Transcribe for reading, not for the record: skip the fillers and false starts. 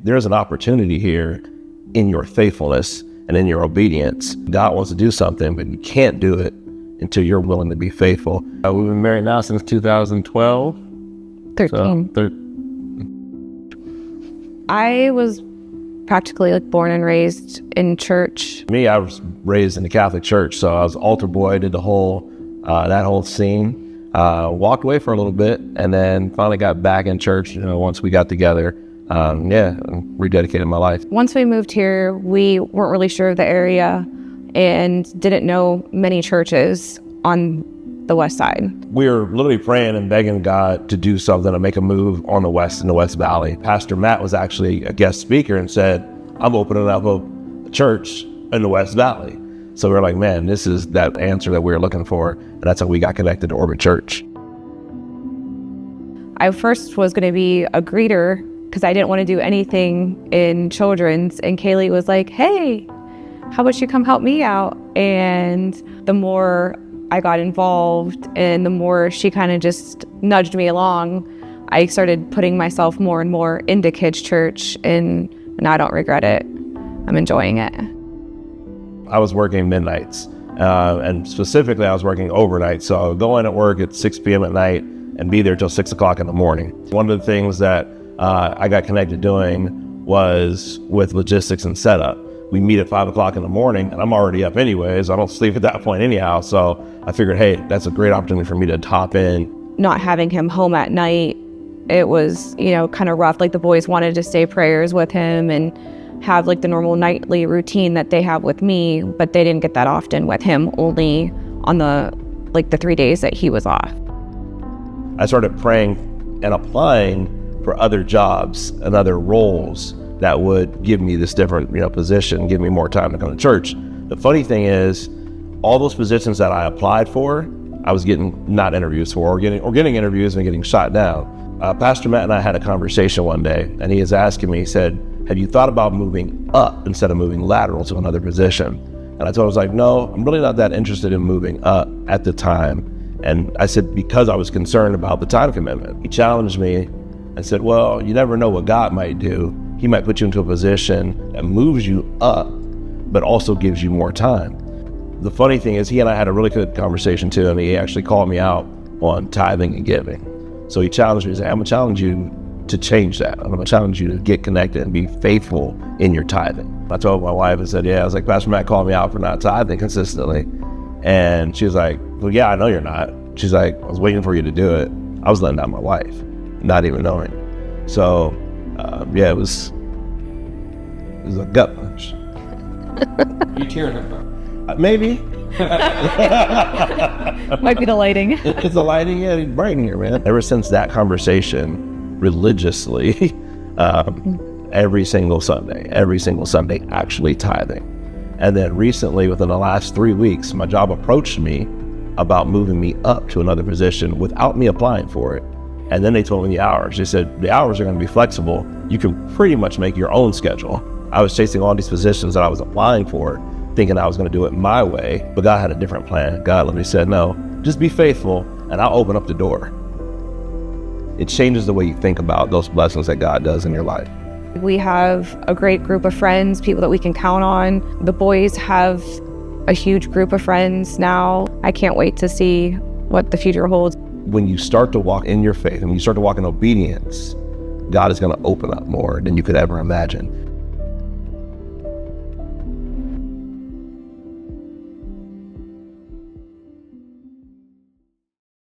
There's an opportunity here in your faithfulness and in your obedience. God wants to do something, but you can't do it until you're willing to be faithful. We've been married now since 2012. 13. I was practically born and raised in church. Me, I was raised in the Catholic Church, so I was altar boy, did the whole, that whole scene. Walked away for a little bit, and then finally got back in church, once we got together. Rededicated my life. Once we moved here, we weren't really sure of the area and didn't know many churches on the west side. We were literally praying and begging God to do something, to make a move on the west, in the West Valley. Pastor Matt was actually a guest speaker and said, I'm opening up a church in the West Valley. So we were like, man, this is that answer that we were looking for. And that's how we got connected to Orbit Church. I first was going to be a greeter because I didn't want to do anything in children's. And Kaylee was like, hey, how about you come help me out? And the more I got involved and the more she kind of just nudged me along, I started putting myself more and more into kids' church, and I don't regret it. I'm enjoying it. I was working midnights, and specifically I was working overnight. So I would go in at work at 6 p.m. at night and be there till 6 o'clock in the morning. One of the things that I got connected doing was with logistics and setup. We meet at 5 o'clock in the morning, and I'm already up anyways. I don't sleep at that point anyhow. So I figured, hey, that's a great opportunity for me to top in. Not having him home at night, it was, kind of rough. The boys wanted to say prayers with him and have the normal nightly routine that they have with me, but they didn't get that often with him, only on the 3 days that he was off. I started praying and applying for other jobs and other roles that would give me this different, position, give me more time to come to church. The funny thing is, all those positions that I applied for, I was getting not interviews for, or getting interviews and getting shot down. Pastor Matt and I had a conversation one day, and he was asking me, he said, have you thought about moving up instead of moving lateral to another position? And I told him, I was like, no, I'm really not that interested in moving up at the time. And I said, because I was concerned about the time commitment. He challenged me and said, well, you never know what God might do. He might put you into a position that moves you up, but also gives you more time. The funny thing is, he and I had a really good conversation too, and he actually called me out on tithing and giving. So he challenged me, he said, I'm gonna challenge you to change that. I'm gonna challenge you to get connected and be faithful in your tithing. I told my wife, I said, I was like, Pastor Matt called me out for not tithing consistently. And she was like, well, yeah, I know you're not. She's like, I was waiting for you to do it. I was letting down my wife, not even knowing. So, it was a gut punch. You tearing up? Maybe. Might be the lighting. It's the lighting, yeah, it's bright in here, man. Ever since that conversation, religiously, every single Sunday, actually tithing. And then recently, within the last 3 weeks, my job approached me about moving me up to another position without me applying for it. And then they told me the hours. They said, the hours are going to be flexible. You can pretty much make your own schedule. I was chasing all these positions that I was applying for, thinking I was going to do it my way, but God had a different plan. God literally said, no, just be faithful and I'll open up the door. It changes the way you think about those blessings that God does in your life. We have a great group of friends, people that we can count on. The boys have a huge group of friends now. I can't wait to see what the future holds. When you start to walk in your faith and you start to walk in obedience, God is going to open up more than you could ever imagine.